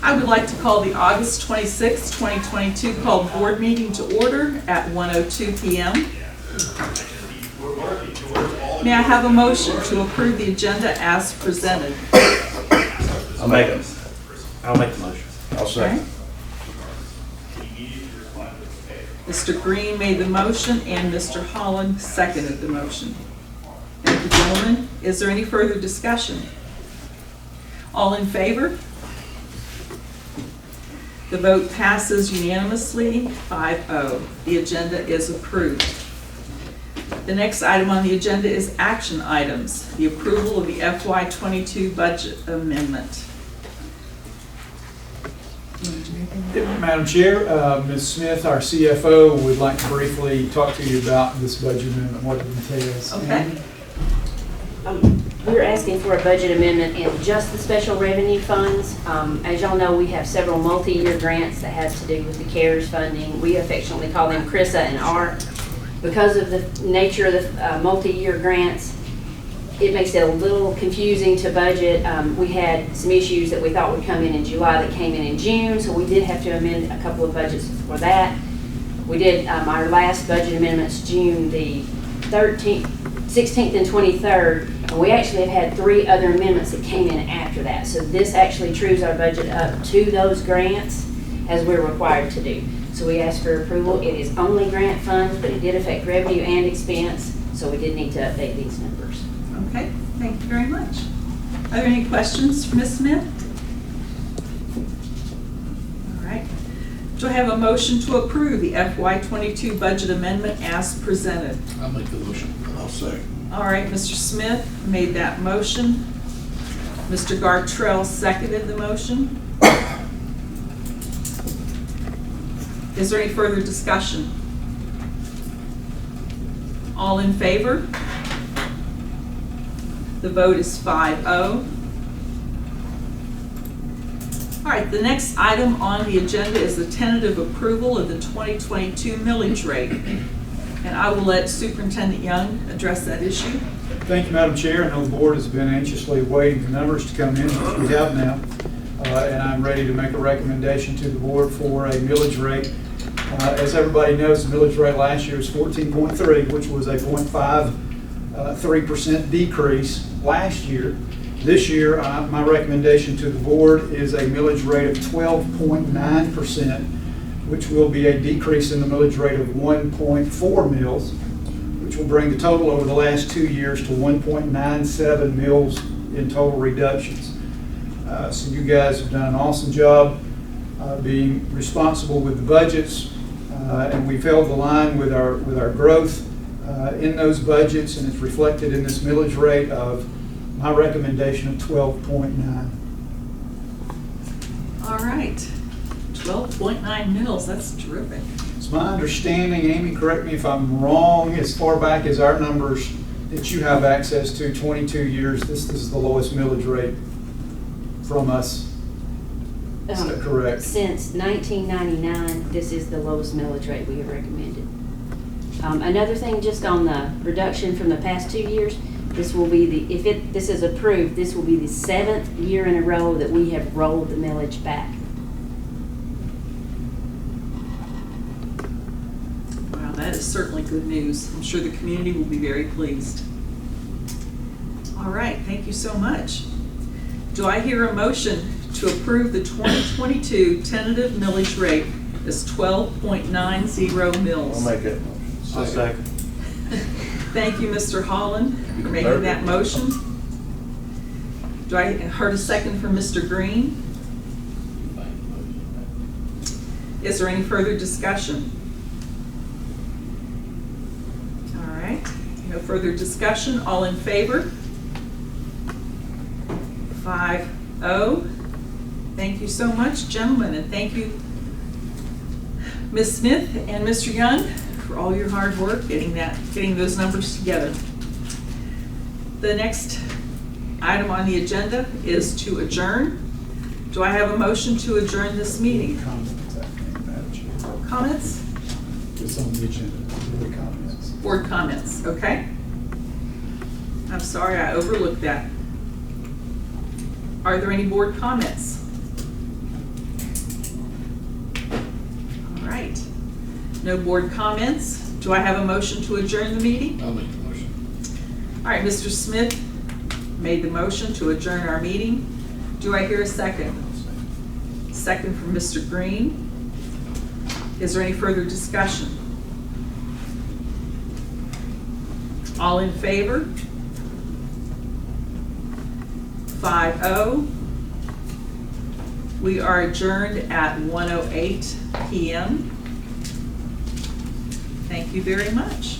I would like to call the August 26, 2022 called board meeting to order at 1:02 p.m. May I have a motion to approve the agenda as presented? I'll make the motion. I'll second. Mr. Green made the motion and Mr. Holland seconded the motion. Thank you, gentlemen. Is there any further discussion? All in favor? The vote passes unanimously, 5-0. The agenda is approved. The next item on the agenda is action items, the approval of the FY22 budget amendment. Madam Chair, Ms. Smith, our CFO, would like to briefly talk to you about this budget amendment, what it entails. Okay. We're asking for a budget amendment in just the special revenue funds. As y'all know, we have several multi-year grants that has to do with the CARES funding. We affectionately call them CRISA and ARC. Because of the nature of the multi-year grants, it makes it a little confusing to budget. We had some issues that we thought would come in July that came in June, so we did have to amend a couple of budgets for that. We did our last budget amendments June the 13th, 16th and 23rd, and we actually have had 3 other amendments that came in after that. So this actually trues our budget up to those grants as we're required to do. So we asked for approval. It is only grant funds, but it did affect revenue and expense, so we did need to update these numbers. Okay, thank you very much. Are there any questions for Ms. Smith? All right. Do I have a motion to approve the FY22 budget amendment as presented? I'll make the motion. I'll second. All right, Mr. Smith made that motion. Mr. Gartrell seconded the motion. Is there any further discussion? All in favor? The vote is 5-0. All right, the next item on the agenda is the tentative approval of the 2022 millage rate. And I will let Superintendent Young address that issue. Thank you, Madam Chair. I know the board has been anxiously awaiting the numbers to come in, which we have now. And I'm ready to make a recommendation to the board for a millage rate. As everybody knows, the millage rate last year was 14.3, which was a 0.53% decrease last year. This year, my recommendation to the board is a millage rate of 12.9%, which will be a decrease in the millage rate of 1.4 mils, which will bring the total over the last 2 years to 1.97 mils in total reductions. So you guys have done an awesome job being responsible with the budgets, and we've held the line with our growth in those budgets, and it's reflected in this millage rate of my recommendation of 12.9. All right, 12.9 mils, that's terrific. It's my understanding, Amy, correct me if I'm wrong, as far back as our numbers that you have access to, 22 years, this is the lowest millage rate from us. Is that correct? Since 1999, this is the lowest millage rate we have recommended. Another thing, just on the reduction from the past 2 years, this will be this is approved, this will be the 7th year in a row that we have rolled the millage back. Wow, that is certainly good news. I'm sure the community will be very pleased. All right, thank you so much. Do I hear a motion to approve the 2022 tentative millage rate as 12.90 mils? I'll make that motion. I'll second. Thank you, Mr. Holland, for making that motion. Do I heard a second from Mr. Green? Is there any further discussion? All right, no further discussion. All in favor? 5-0. Thank you so much, gentlemen, and thank you, Ms. Smith and Mr. Young, for all your hard work getting those numbers together. The next item on the agenda is to adjourn. Do I have a motion to adjourn this meeting? Comments? It's on the agenda. Board comments. Board comments, okay. I'm sorry, I overlooked that. Are there any board comments? No board comments. Do I have a motion to adjourn the meeting? I'll make the motion. All right, Mr. Smith made the motion to adjourn our meeting. Do I hear a second? Second from Mr. Green. Is there any further discussion? All in favor? 5-0. We are adjourned at 1:08 p.m. Thank you very much.